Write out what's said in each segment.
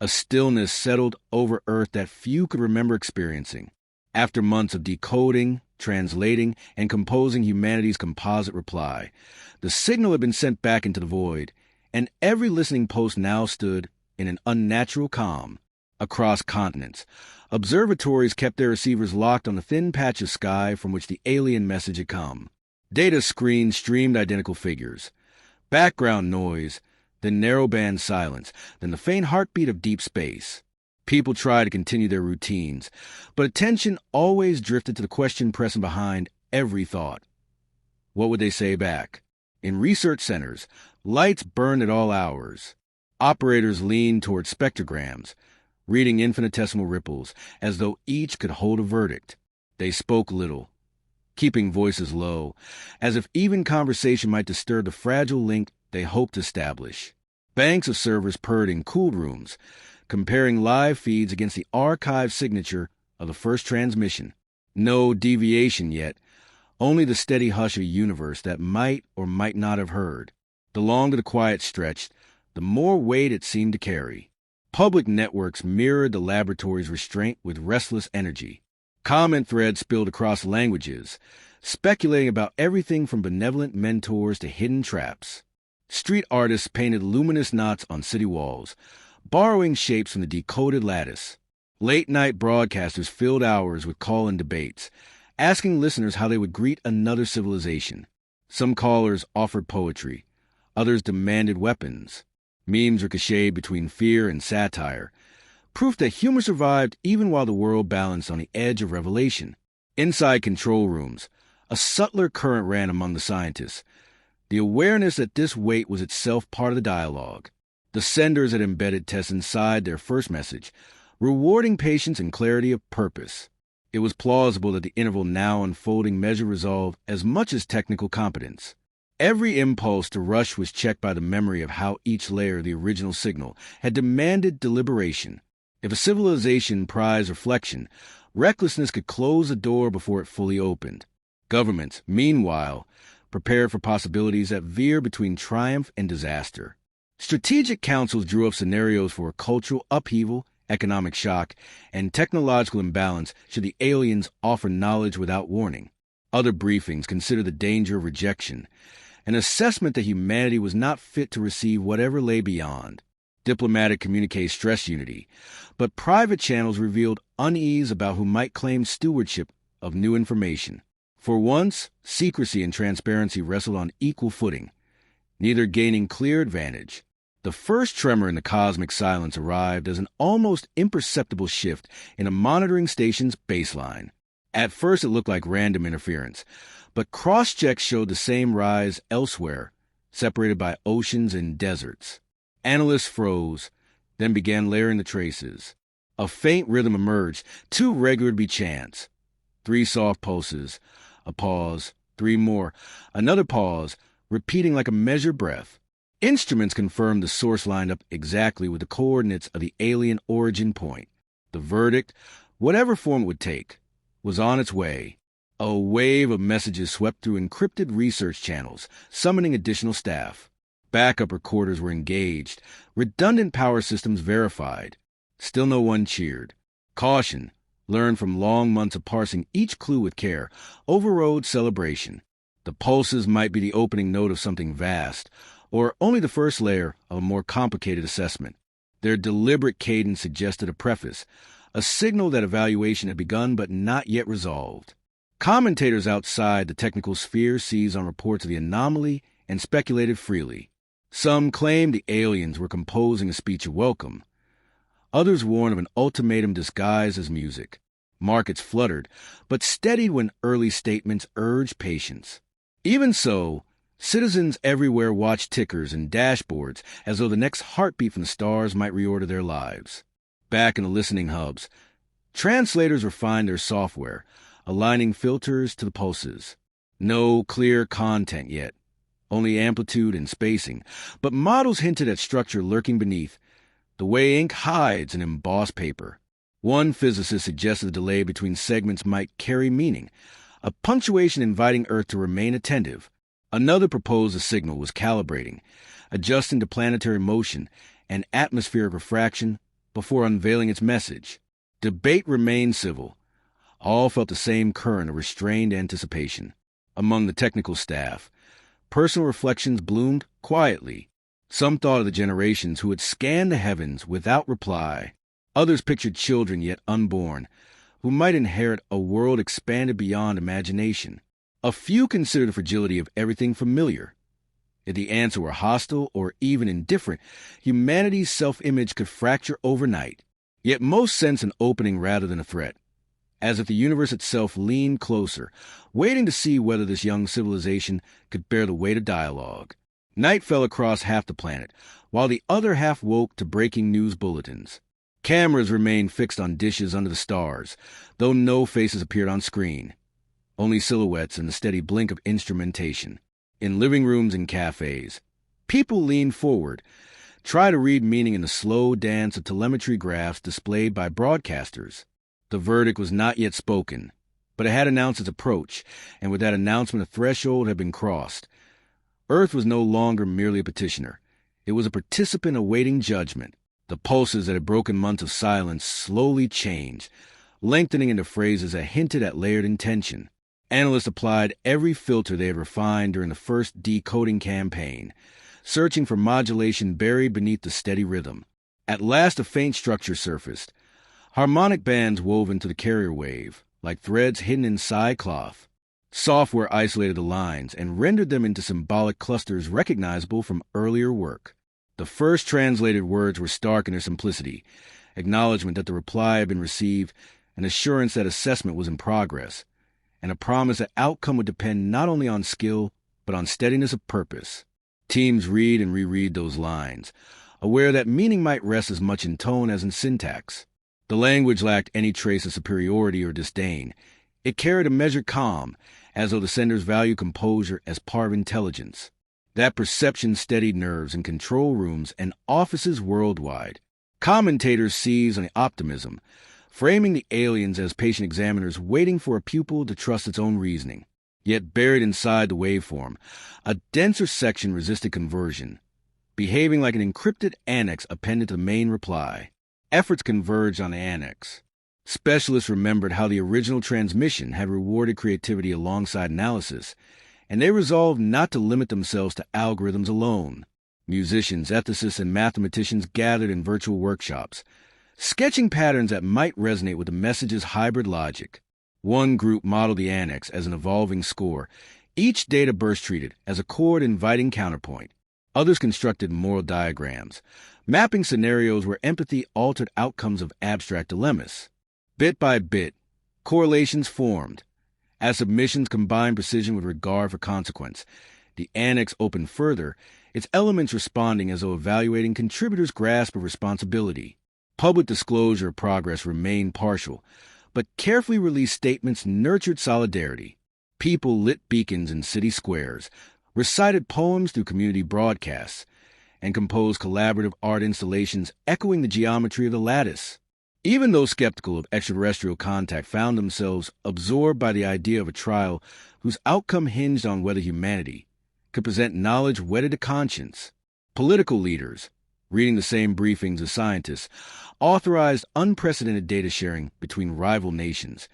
A stillness settled over Earth that few could remember experiencing. After months of decoding, translating, and composing humanity's composite reply, the signal had been sent back into the void, and every listening post now stood in an unnatural calm. Across continents, observatories kept their receivers locked on the thin patch of sky from which the alien message had come. Data screens streamed identical figures. Background noise, then narrowband silence, then the faint heartbeat of deep space. People tried to continue their routines, but attention always drifted to the question pressing behind every thought. What would they say back? In research centers, lights burned at all hours. Operators leaned toward spectrograms, reading infinitesimal ripples, as though each could hold a verdict. They spoke little, keeping voices low, as if even conversation might disturb the fragile link they hoped to establish. Banks of servers purred in cooled rooms, comparing live feeds against the archived signature of the first transmission. No deviation yet, only the steady hush of a universe that might or might not have heard. The longer the quiet stretched, the more weight it seemed to carry. Public networks mirrored the laboratory's restraint with restless energy. Comment threads spilled across languages, speculating about everything from benevolent mentors to hidden traps. Street artists painted luminous knots on city walls, borrowing shapes from the decoded lattice. Late-night broadcasters filled hours with call-in debates, asking listeners how they would greet another civilization. Some callers offered poetry, others demanded weapons. Memes ricocheted between fear and satire, proof that humor survived even while the world balanced on the edge of revelation. Inside control rooms, a subtler current ran among the scientists, the awareness that this weight was itself part of the dialogue. The senders had embedded tests inside their first message, rewarding patience and clarity of purpose. It was plausible that the interval now unfolding measured resolve as much as technical competence. Every impulse to rush was checked by the memory of how each layer of the original signal had demanded deliberation. If a civilization prized reflection, recklessness could close the door before it fully opened. Governments, meanwhile, prepared for possibilities that veer between triumph and disaster. Strategic councils drew up scenarios for cultural upheaval, economic shock, and technological imbalance should the aliens offer knowledge without warning. Other briefings considered the danger of rejection, an assessment that humanity was not fit to receive whatever lay beyond. Diplomatic communiques stressed unity, but private channels revealed unease about who might claim stewardship of new information. For once, secrecy and transparency wrestled on equal footing, neither gaining clear advantage. The first tremor in the cosmic silence arrived as an almost imperceptible shift in a monitoring station's baseline. At first it looked like random interference, but cross-checks showed the same rise elsewhere, separated by oceans and deserts. Analysts froze, then began layering the traces. A faint rhythm emerged, too regular to be chance. 3 soft pulses, a pause, 3 more, another pause, repeating like a measured breath. Instruments confirmed the source lined up exactly with the coordinates of the alien origin point. The verdict, whatever form it would take, was on its way. A wave of messages swept through encrypted research channels, summoning additional staff. Backup recorders were engaged, redundant power systems verified. Still no one cheered. Caution, learned from long months of parsing each clue with care, overrode celebration. The pulses might be the opening note of something vast, or only the first layer of a more complicated assessment. Their deliberate cadence suggested a preface, a signal that evaluation had begun but not yet resolved. Commentators outside the technical sphere seized on reports of the anomaly and speculated freely. Some claimed the aliens were composing a speech of welcome. Others warned of an ultimatum disguised as music. Markets fluttered, but steadied when early statements urged patience. Even so, citizens everywhere watched tickers and dashboards as though the next heartbeat from the stars might reorder their lives. Back in the listening hubs, translators refined their software, aligning filters to the pulses. No clear content yet, only amplitude and spacing, but models hinted at structure lurking beneath, the way ink hides an embossed paper. One physicist suggested the delay between segments might carry meaning, a punctuation inviting Earth to remain attentive. Another proposed the signal was calibrating, adjusting to planetary motion and atmospheric refraction, before unveiling its message. Debate remained civil. All felt the same current of restrained anticipation. Among the technical staff, personal reflections bloomed quietly. Some thought of the generations who had scanned the heavens without reply. Others pictured children yet unborn, who might inherit a world expanded beyond imagination. A few considered the fragility of everything familiar. If the answer were hostile or even indifferent, humanity's self-image could fracture overnight. Yet most sensed an opening rather than a threat, as if the universe itself leaned closer, waiting to see whether this young civilization could bear the weight of dialogue. Night fell across half the planet, while the other half woke to breaking news bulletins. Cameras remained fixed on dishes under the stars, though no faces appeared on screen. Only silhouettes and the steady blink of instrumentation. In living rooms and cafes, people leaned forward, try to read meaning in the slow dance of telemetry graphs displayed by broadcasters. The verdict was not yet spoken, but it had announced its approach, and with that announcement a threshold had been crossed. Earth was no longer merely a petitioner. It was a participant awaiting judgment. The pulses that had broken months of silence slowly changed, lengthening into phrases that hinted at layered intention. Analysts applied every filter they had refined during the first decoding campaign, searching for modulation buried beneath the steady rhythm. At last a faint structure surfaced, harmonic bands woven to the carrier wave, like threads hidden in psi-cloth. Software isolated the lines and rendered them into symbolic clusters recognizable from earlier work. The first translated words were stark in their simplicity, acknowledgement that the reply had been received, an assurance that assessment was in progress, and a promise that outcome would depend not only on skill, but on steadiness of purpose. Teams read and reread those lines, aware that meaning might rest as much in tone as in syntax. The language lacked any trace of superiority or disdain. It carried a measured calm, as though the senders valued composure as part of intelligence. That perception steadied nerves in control rooms and offices worldwide. Commentators seized on the optimism, framing the aliens as patient examiners waiting for a pupil to trust its own reasoning. Yet buried inside the waveform, a denser section resisted conversion, behaving like an encrypted annex appended to the main reply. Efforts converged on the annex. Specialists remembered how the original transmission had rewarded creativity alongside analysis, and they resolved not to limit themselves to algorithms alone. Musicians, ethicists, and mathematicians gathered in virtual workshops, sketching patterns that might resonate with the message's hybrid logic. One group modeled the annex as an evolving score, each data burst treated as a chord inviting counterpoint. Others constructed moral diagrams, mapping scenarios where empathy altered outcomes of abstract dilemmas. Bit by bit, correlations formed. As submissions combined precision with regard for consequence, the annex opened further, its elements responding as though evaluating contributors' grasp of responsibility. Public disclosure of progress remained partial, but carefully released statements nurtured solidarity. People lit beacons in city squares, recited poems through community broadcasts, and composed collaborative art installations echoing the geometry of the lattice. Even those skeptical of extraterrestrial contact found themselves absorbed by the idea of a trial whose outcome hinged on whether humanity could present knowledge wedded to conscience. Political leaders, reading the same briefings as scientists, authorized unprecedented data sharing between rival nations,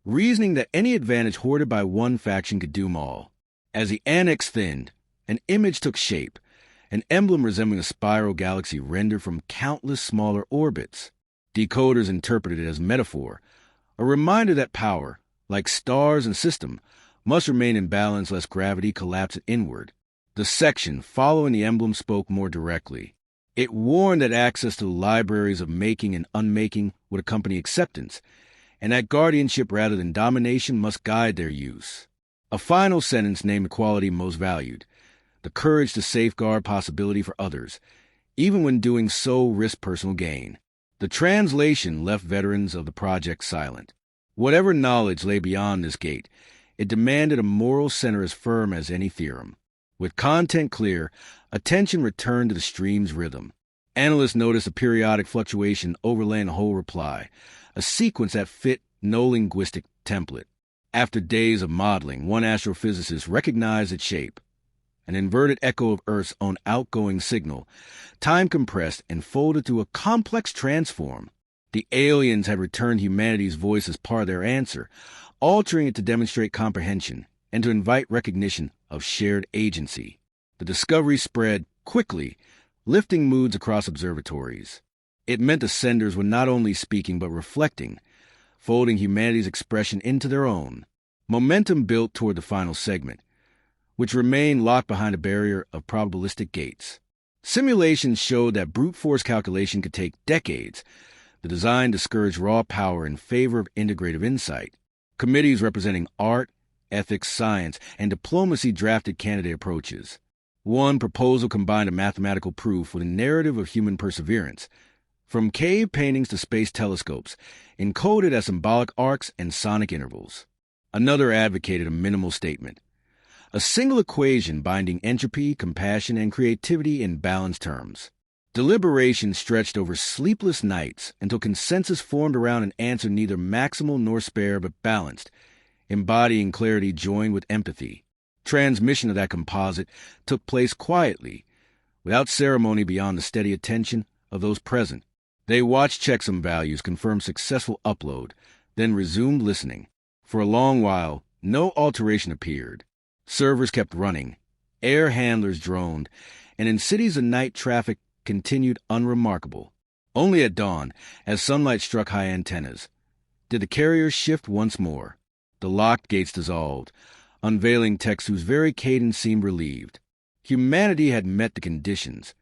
reasoning that any advantage hoarded by one faction could doom all. As the annex thinned, an image took shape, an emblem resembling a spiral galaxy rendered from countless smaller orbits. Decoders interpreted it as metaphor, a reminder that power, like stars and system, must remain in balance lest gravity collapse it inward. The section following the emblem spoke more directly. It warned that access to the libraries of making and unmaking would accompany acceptance, and that guardianship rather than domination must guide their use. A final sentence named the quality most valued, the courage to safeguard possibility for others, even when doing so risk personal gain. The translation left veterans of the project silent. Whatever knowledge lay beyond this gate, it demanded a moral center as firm as any theorem. With content clear, attention returned to the stream's rhythm. Analysts noticed a periodic fluctuation overlaying the whole reply, a sequence that fit no linguistic template. After days of modeling, one astrophysicist recognized its shape. an inverted echo of Earth's own outgoing signal, time compressed and folded to a complex transform. The aliens had returned humanity's voice as part of their answer, altering it to demonstrate comprehension and to invite recognition of shared agency. The discovery spread quickly, lifting moods across observatories. It meant the senders were not only speaking but reflecting, folding humanity's expression into their own. Momentum built toward the final segment, which remained locked behind a barrier of probabilistic gates. Simulations showed that brute force calculation could take decades. The design discouraged raw power in favor of integrative insight. Committees representing art, ethics, science, and diplomacy drafted candidate approaches. One proposal combined a mathematical proof with a narrative of human perseverance, from cave paintings to space telescopes, encoded as symbolic arcs and sonic intervals. Another advocated a minimal statement, a single equation binding entropy, compassion, and creativity in balanced terms. Deliberation stretched over sleepless nights until consensus formed around an answer neither maximal nor spare but balanced, embodying clarity joined with empathy. Transmission of that composite took place quietly, without ceremony beyond the steady attention of those present. They watched checksum values confirm successful upload, then resumed listening. For a long while, no alteration appeared. Servers kept running, air handlers droned, and in cities of night traffic continued unremarkable. Only at dawn, as sunlight struck high antennas, did the carriers shift once more. The locked gates dissolved, unveiling text whose very cadence seemed relieved. Humanity had met the conditions.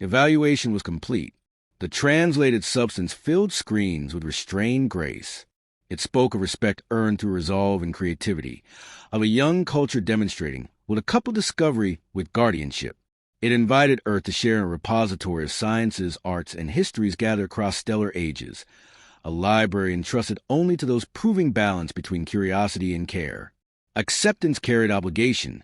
Evaluation was complete. The translated substance filled screens with restrained grace. It spoke of respect earned through resolve and creativity, of a young culture demonstrating, with a coupled discovery with guardianship. It invited Earth to share in a repository of sciences, arts, and histories gathered across stellar ages, a library entrusted only to those proving balance between curiosity and care. Acceptance carried obligation,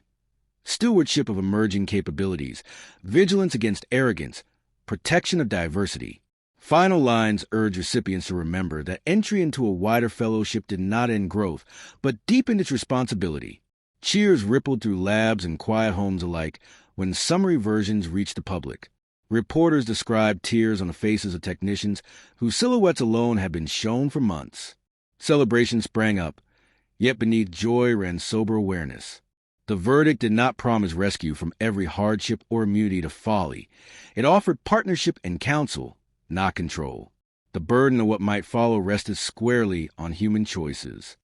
stewardship of emerging capabilities, vigilance against arrogance, protection of diversity. Final lines urge recipients to remember that entry into a wider fellowship did not end growth, but deepened its responsibility. Cheers rippled through labs and quiet homes alike when summary versions reached the public. Reporters described tears on the faces of technicians whose silhouettes alone had been shown for months. Celebration sprang up, yet beneath joy ran sober awareness. The verdict did not promise rescue from every hardship or immunity to folly. It offered partnership and counsel, not control. The burden of what might follow rested squarely on human choices.